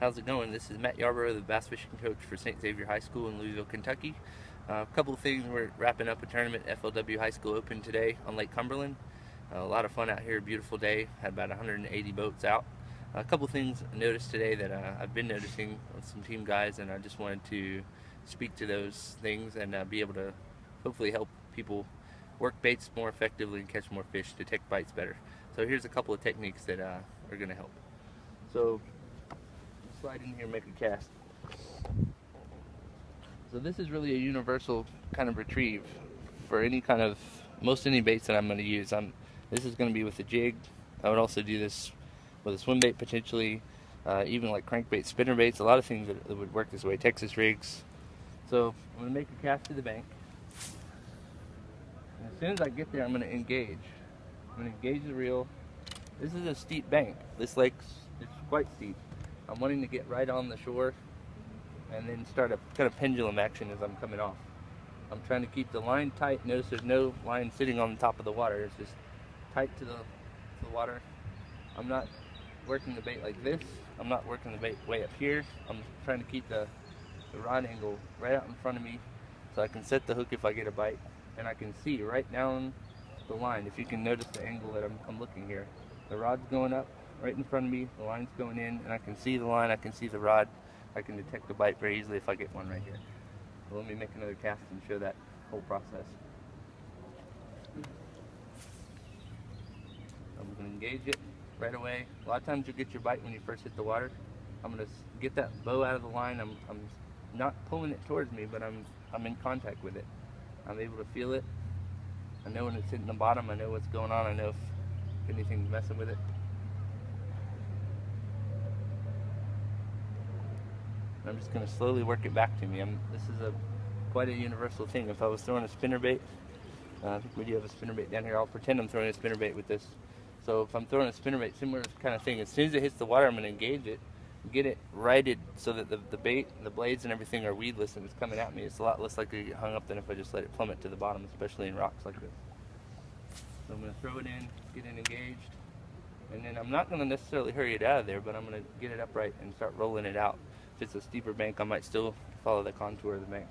How's it going? This is Matt Yarborough, the bass fishing coach for St. Xavier High School in Louisville, Kentucky. A couple of things. We're wrapping up a tournament, FLW High School Open, today on Lake Cumberland. A lot of fun out here, beautiful day. Had about 180 boats out. A couple of things I noticed today that I've been noticing with some team guys, and I just wanted to speak to those things and be able to hopefully help people work baits more effectively and catch more fish, detect bites better. So here's a couple of techniques that are going to help. So slide in here and make a cast. So this is really a universal kind of retrieve for any kind of, most any baits that I'm going to use. This is going to be with a jig. I would also do this with a swim bait potentially, even like crankbait, spinner baits, a lot of things that would work this way, Texas rigs. So I'm going to make a cast to the bank. And as soon as I get there, I'm going to engage. I'm going to engage the reel. This is a steep bank. This lake's it's quite steep. I'm wanting to get right on the shore and then start a kind of pendulum action as I'm coming off. I'm trying to keep the line tight. Notice there's no line sitting on the top of the water. It's just tight to the water. I'm not working the bait like this. I'm not working the bait way up here. I'm trying to keep the rod angle right out in front of me so I can set the hook if I get a bite. And I can see right down the line, if you can notice the angle that I'm looking here. The rod's going up right in front of me, the line's going in, and I can see the line, I can see the rod. I can detect the bite very easily if I get one right here. So let me make another cast and show that whole process. I'm going to engage it right away. A lot of times you'll get your bite when you first hit the water. I'm going to get that bow out of the line. I'm not pulling it towards me, but I'm in contact with it. I'm able to feel it. I know when it's hitting the bottom. I know what's going on. I know if anything's messing with it. I'm just going to slowly work it back to me. This is quite a universal thing. If I was throwing a spinnerbait, I think we do have a spinnerbait down here. I'll pretend I'm throwing a spinnerbait with this. So if I'm throwing a spinnerbait, similar kind of thing. As soon as it hits the water, I'm going to engage it, get it righted so that the bait, the blades, and everything are weedless and it's coming at me. It's a lot less likely to get hung up than if I just let it plummet to the bottom, especially in rocks like this. So I'm going to throw it in, get it engaged, and then I'm not going to necessarily hurry it out of there, but I'm going to get it upright and start rolling it out. If it's a steeper bank, I might still follow the contour of the bank.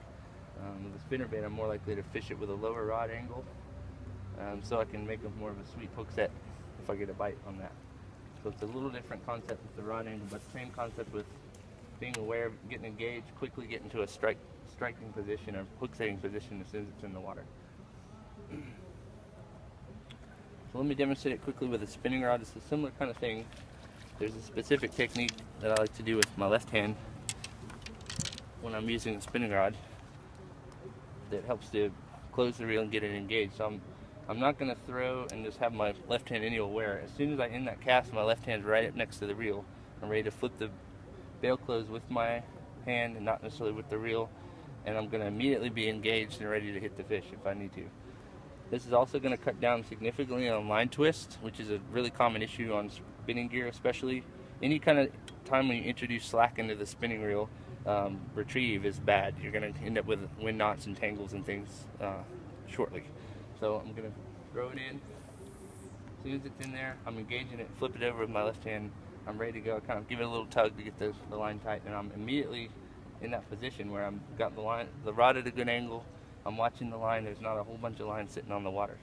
With a spinnerbait, I'm more likely to fish it with a lower rod angle, so I can make more of a sweet hook set if I get a bite on that. So it's a little different concept with the rod angle, but the same concept with being aware of getting engaged, quickly get into a striking position or hook setting position as soon as it's in the water. So let me demonstrate it quickly with a spinning rod. It's a similar kind of thing. There's a specific technique that I like to do with my left hand when I'm using a spinning rod that helps to close the reel and get it engaged. So I'm not going to throw and just have my left hand anywhere. As soon as I end that cast, my left hand's right up next to the reel. I'm ready to flip the bail close with my hand and not necessarily with the reel, and I'm going to immediately be engaged and ready to hit the fish if I need to. This is also going to cut down significantly on line twist, which is a really common issue on spinning gear especially. Any kind of time when you introduce slack into the spinning reel, retrieve is bad. You're going to end up with wind knots and tangles and things shortly. So I'm going to throw it in. As soon as it's in there, I'm engaging it, flip it over with my left hand. I'm ready to go. Kind of give it a little tug to get the line tight, and I'm immediately in that position where I've got the rod at a good angle. I'm watching the line. There's not a whole bunch of lines sitting on the water.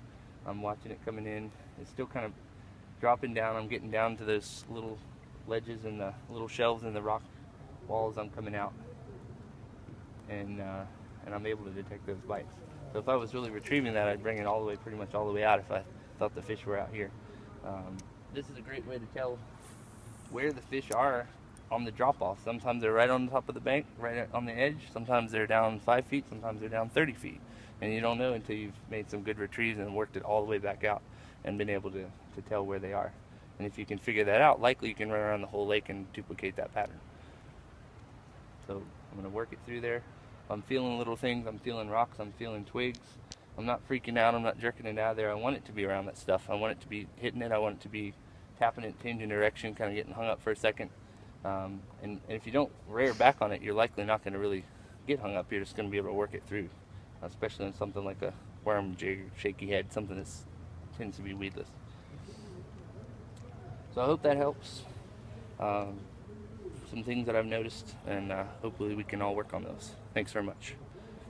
I'm watching it coming in. It's still kind of dropping down. I'm getting down to those little ledges and the little shelves in the rock walls. I'm coming out, and I'm able to detect those bites. So if I was really retrieving that, I'd bring it all the way, pretty much all the way out if I thought the fish were out here. This is a great way to tell where the fish are on the drop-off. Sometimes they're right on the top of the bank, right on the edge. Sometimes they're down 5 feet, sometimes they're down 30 feet. And you don't know until you've made some good retrieves and worked it all the way back out and been able to tell where they are. And if you can figure that out, likely you can run around the whole lake and duplicate that pattern. So I'm going to work it through there. I'm feeling little things. I'm feeling rocks. I'm feeling twigs. I'm not freaking out. I'm not jerking it out of there. I want it to be around that stuff. I want it to be hitting it. I want it to be tapping it, changing direction, kind of getting hung up for a second. And if you don't rear back on it, you're likely not going to really get hung up. You're just going to be able to work it through, especially in something like a worm jig, shaky head, something that tends to be weedless. So I hope that helps. some things that I've noticed, and hopefully we can all work on those. Thanks very much.